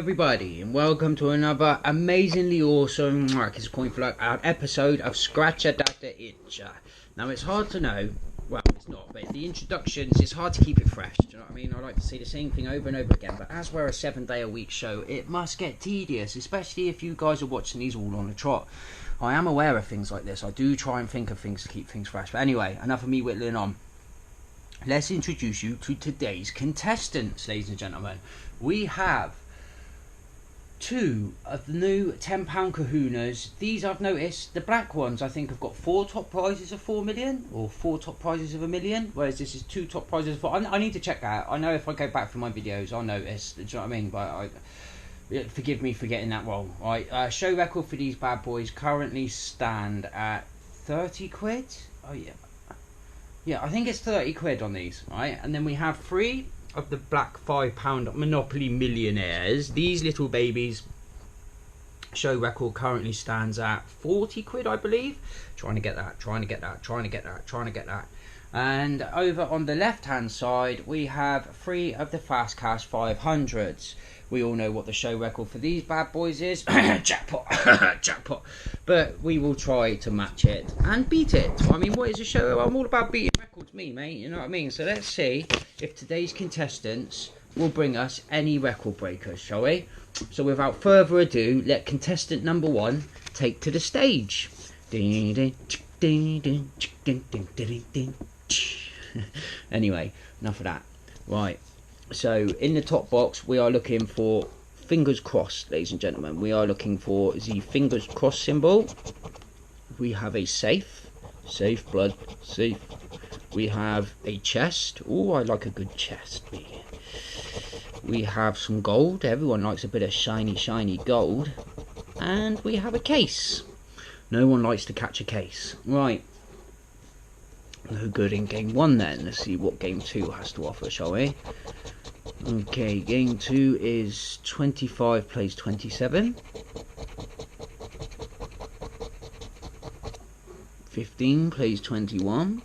everybody, and welcome to another amazingly awesome Marcus Coin Flock episode of Skratch Adapter Itch. Now it's hard to know, well it's not, but the introductions, it's hard to keep it fresh, do you know what I mean? I like to say the same thing over and over again, but as we're a 7-day-a-week show, it must get tedious, especially if you guys are watching these all on the trot. I am aware of things like this, I do try and think of things to keep things fresh, but anyway, enough of me whittling on. Let's introduce you to today's contestants, ladies and gentlemen. We have two of the new £10 kahunas. These, I've noticed, the black ones I think have got 4 top prizes of 4 million or 4 top prizes of 1 million, whereas this is 2 top prizes of 4. I need to check that out. I know if I go back through my videos I'll notice, do you know what I mean? But forgive me for getting that wrong. Right, show record for these bad boys currently stand at 30 quid. Oh yeah, I think it's 30 quid on these, right? And then we have 3 of the black £5 Monopoly millionaires. These little babies, show record currently stands at 40 quid, I believe. Trying to get that. And over on the left hand side we have 3 of the fast cash 500s. We all know what the show record for these bad boys is. Jackpot. But we will try to match it and beat it. I mean, what is a show? I'm all about beating records, me, mate. You know what I mean? So let's see if today's contestants will bring us any record breakers, shall we? So without further ado, let contestant number 1 take to the stage. Anyway, enough of that. Right. So in the top box we are looking for fingers crossed, ladies and gentlemen. We are looking for the fingers crossed symbol. We have a safe blood, safe. We have a chest. Oh, I like a good chest. We have some gold. Everyone likes a bit of shiny gold. And we have a case. No one likes to catch a case. Right. No good in game 1 then. Let's see what game 2 has to offer, shall we? Okay, game 2 is 25 plays 27. 15 plays 21.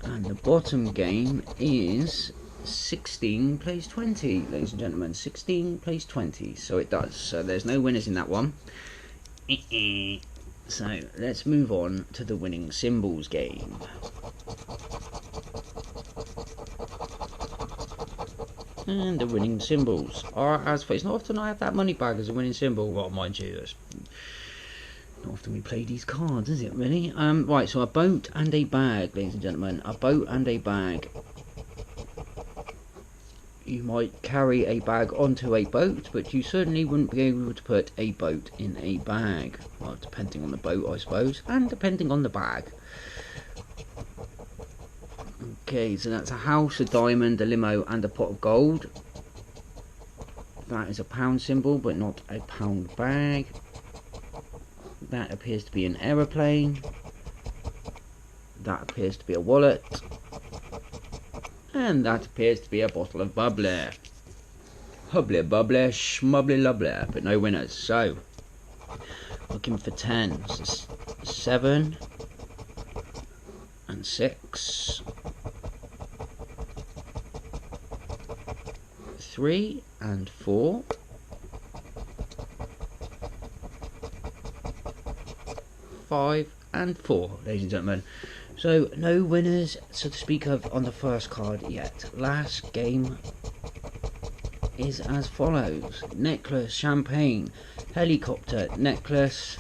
And the bottom game is 16 plays 20, ladies and gentlemen. 16 plays 20, so it does. So there's no winners in that one. So let's move on to the winning symbols game. And the winning symbols are as follows. It's not often I have that money bag as a winning symbol. Well, mind you, it's not often we play these cards, is it really? Right, so a boat and a bag, ladies and gentlemen. A boat and a bag. You might carry a bag onto a boat, but you certainly wouldn't be able to put a boat in a bag. Well, depending on the boat, I suppose, and depending on the bag. Okay, so that's a house, a diamond, a limo, and a pot of gold. That is a pound symbol, but not a pound bag. That appears to be an aeroplane. That appears to be a wallet. And that appears to be a bottle of bubbly. Hubbly bubbly, schmubbly lovely, but no winners. So, looking for 10s. 7 and 6. 3 and 4. 5 and 4, ladies and gentlemen. So no winners, so to speak of, on the first card yet. Last game is as follows: necklace, champagne, helicopter, necklace,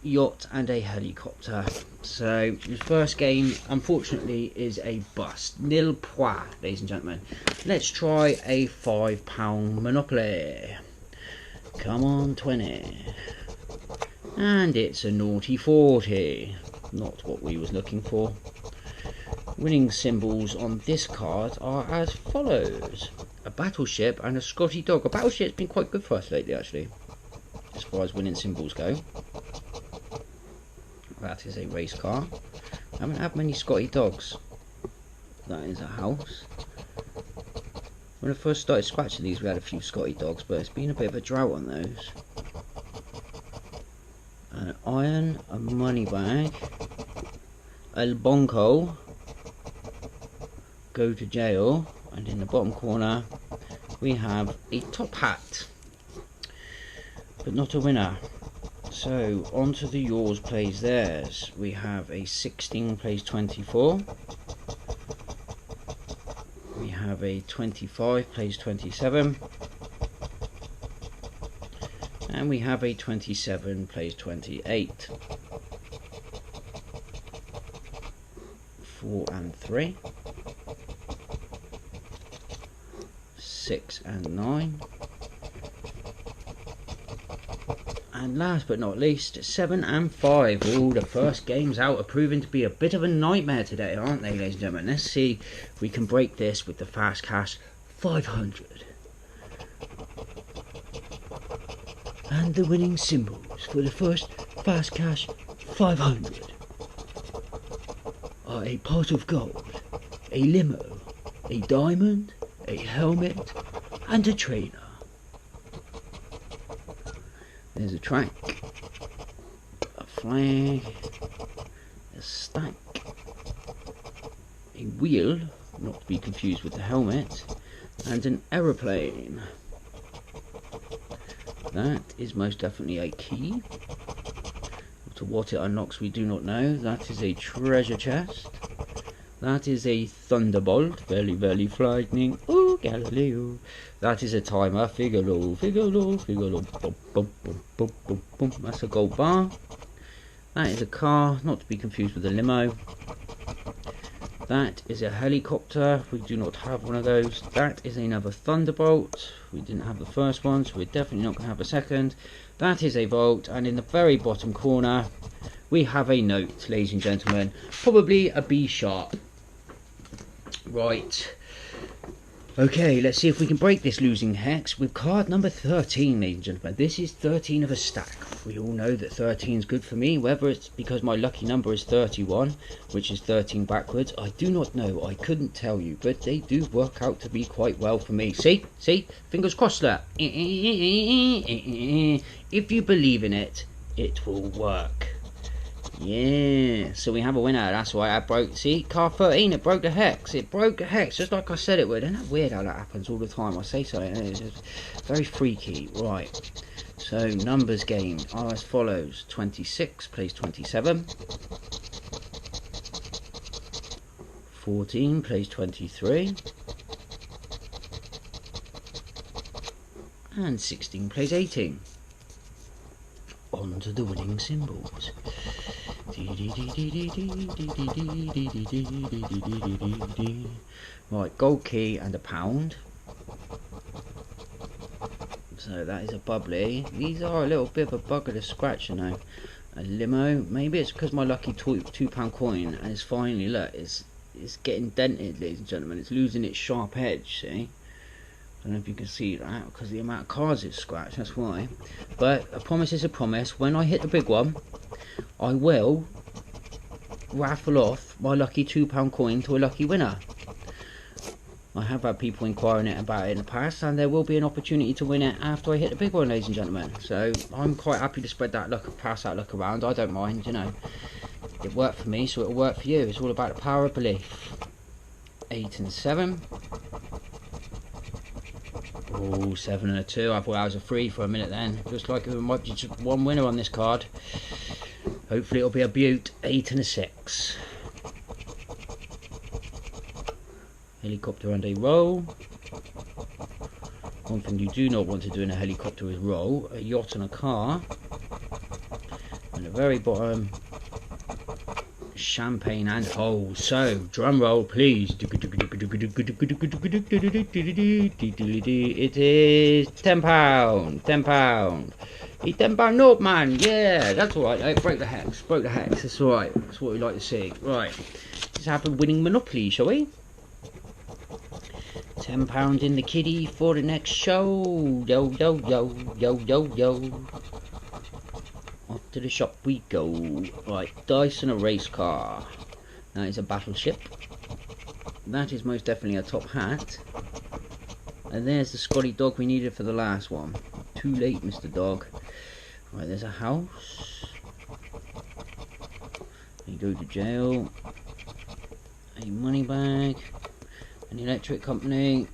yacht, and a helicopter. So the first game, unfortunately, is a bust. Nil point, ladies and gentlemen. Let's try a £5 Monopoly. Come on, 20. And it's a naughty 40. Not what we was looking for. Winning symbols on this card are as follows: a battleship and a Scotty dog. A battleship's been quite good for us lately, actually, as far as winning symbols go. That is a race car. I haven't had many Scotty dogs. That is a house. When I first started scratching these, we had a few Scotty dogs, but it's been a bit of a drought on those. An iron, a money bag, El Bonco, go to jail, And in the bottom corner, we have a top hat, but not a winner. So on to the yours plays theirs. We have a 16 plays 24. We have a 25 plays 27. And we have a 27 plays 28. 4 and 3. 6 and 9. And last but not least, 7 and 5. Oh, the first games out are proving to be a bit of a nightmare today, aren't they, ladies and gentlemen? Let's see if we can break this with the fast cash 500. And the winning symbols for the first fast cash 500 are a pot of gold, a limo, a diamond, a helmet, and a trainer. There's a track, a flag, a stack, a wheel, not to be confused with the helmet, and an aeroplane. That is most definitely a key. To what it unlocks we do not know. That is a treasure chest. That is a thunderbolt, very, very frightening. Oh, Galileo. That is a timer, Figaro, Figaro, Figaro. Bum, bum, bum, bum, bum, bum. That's a gold bar. That is a car, not to be confused with a limo. That is a helicopter. We do not have one of those. That is another thunderbolt. We didn't have the first one, so we're definitely not going to have a second. That is a vault, and in the very bottom corner, we have a note, ladies and gentlemen. Probably a B sharp. Right. Okay, let's see if we can break this losing hex with card number 13, ladies and gentlemen. This is 13 of a stack. We all know that 13 is good for me, whether it's because my lucky number is 31, which is 13 backwards. I do not know, I couldn't tell you, but they do work out to be quite well for me. See? Fingers crossed there. If you believe in it, it will work. Yeah, so we have a winner. That's why I broke. See, card 13, it broke the hex. It broke the hex, just like I said it would. Isn't that weird how that happens all the time? I say something, and it's just very freaky. Right, so numbers game are as follows: 26 plays 27, 14 plays 23, and 16 plays 18. On to the winning symbols. Right, gold key and a pound. So that is a bubbly. These are a little bit of a bugger to scratch, you know. A limo. Maybe it's because my lucky £2 coin, and it's finally, look, it's getting dented, ladies and gentlemen. It's losing its sharp edge, see? I don't know if you can see that, because the amount of cards it's scratched, that's why. But a promise is a promise. When I hit the big one, I will raffle off my lucky £2 coin to a lucky winner. I have had people inquiring about it in the past, and there will be an opportunity to win it after I hit the big one, ladies and gentlemen. So I'm quite happy to spread that luck, pass that luck around. I don't mind, you know. It worked for me, so it'll work for you. It's all about the power of belief. 8 and 7. Oh, 7 and a 2. I thought that was a 3 for a minute then. Looks like there might be just one winner on this card. Hopefully it'll be a beaut. 8 and a 6. Helicopter and a roll. One thing you do not want to do in a helicopter is roll. A yacht and a car. And at the very bottom, champagne and holes. So, drum roll please. It is £10. £10. A £10 note, man. Yeah, that's alright. Hey, break the hex. Broke the hex. That's alright. That's what we like to see. Right. Let's have a winning Monopoly, shall we? £10 in the kitty for the next show. Yo, yo, yo, yo, yo, yo. Off to the shop we go. Right, dice and a race car. That is a battleship. That is most definitely a top hat. And there's the Scotty dog we needed for the last one. Too late, Mr. Dog. Right, there's a house. You go to jail. A money bag. an electric company,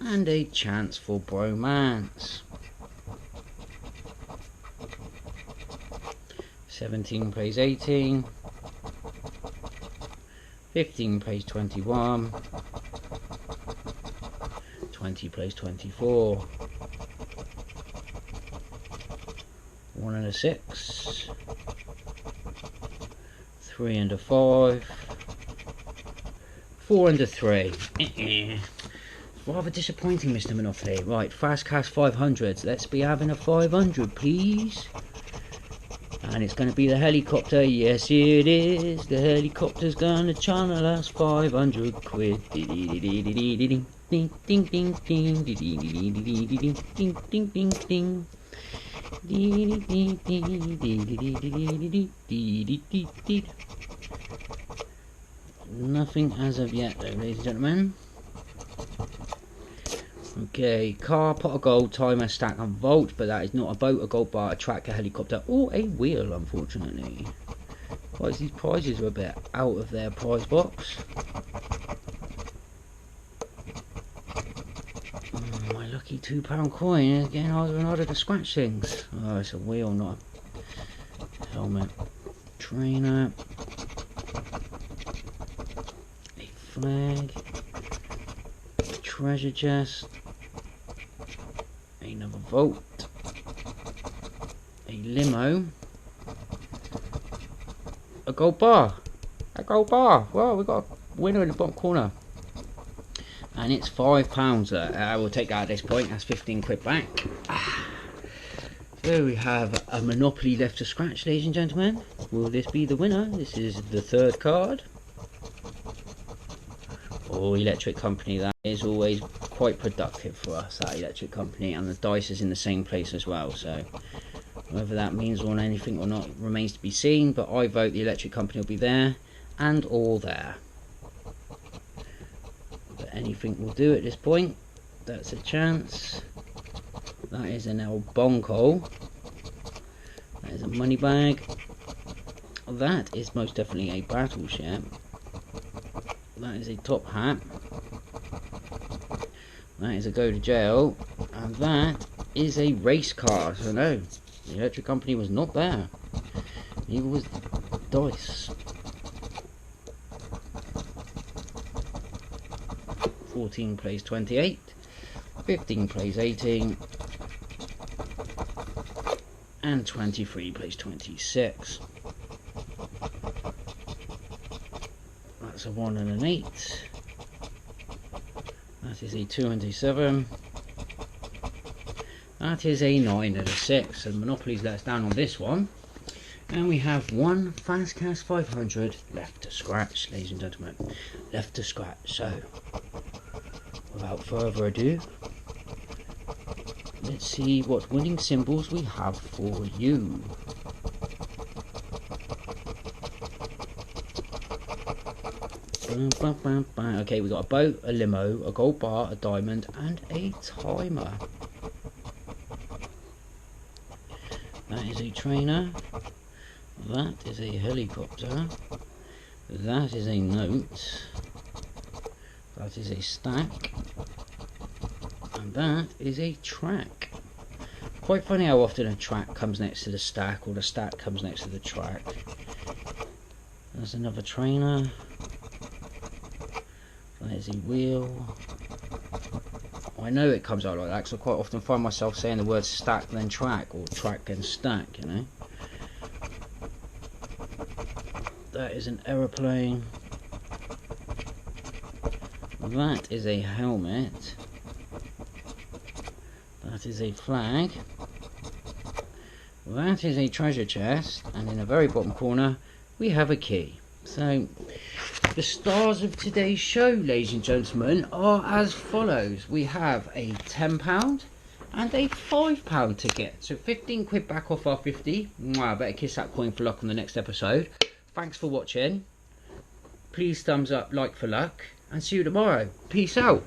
and a chance for bromance. 17 plays 18, 15 plays 21, 20 plays 24, 1 and a 6, 3 and a 5, 4 and a 3. Rather disappointing, Mr. Monopoly. Right, fast cash 500s. Let's be having a 500, please. And it's going to be the helicopter. Yes, it is. The helicopter's going to channel us 500 quid. Ding, ding, ding, ding, ding, ding, ding, ding, ding, ding. Nothing as of yet, though, ladies and gentlemen. Okay, car, pot of gold, timer, stack, and vault, but that is not a boat, a gold bar, a track, a helicopter, or a wheel, unfortunately. Why, these prizes are a bit out of their prize box. My lucky £2 coin is getting harder and harder to scratch things. Oh, it's a wheel, not a helmet. Trainer. A flag. Treasure chest. Another vault. A limo. A gold bar. A gold bar. Well, we got a winner in the bottom corner. And it's £5. I will take that at this point. That's 15 quid back. So we have a Monopoly left to scratch, ladies and gentlemen. Will this be the winner? This is the third card. Oh, electric company. That is always quite productive for us, that electric company. And the dice is in the same place as well. So whether that means on anything or not remains to be seen. But I vote the electric company will be there and all there. Anything will do at this point. That's a chance. That is an El Bonco. That is a money bag. That is most definitely a battleship. That is a top hat. That is a go to jail. And that is a race car. So no, the electric company was not there. Neither was dice. 14 plays 28, 15 plays 18, and 23 plays 26. That's a 1 and an 8. That is a 2 and a 7. That is a 9 and a 6. And Monopoly's let us down on this one. And we have one fast cash 500 left to scratch, ladies and gentlemen. Left to scratch. So without further ado, let's see what winning symbols we have for you. Okay, we got a boat, a limo, a gold bar, a diamond, and a timer. That is a trainer. That is a helicopter. That is a note. That is a stack. And that is a track. Quite funny how often a track comes next to the stack, or the stack comes next to the track. There's another trainer. That is a wheel. I know it comes out like that because I quite often find myself saying the words stack then track, or track and stack, you know. That is an aeroplane. That is a helmet. That is a flag. That is a treasure chest. And in the very bottom corner we have a key. So the stars of today's show, ladies and gentlemen, are as follows. We have a £10 and a £5 ticket. So 15 quid back off our 50. I better kiss that coin for luck on the next episode. Thanks for watching. Please thumbs up, like for luck, and see you tomorrow. Peace out.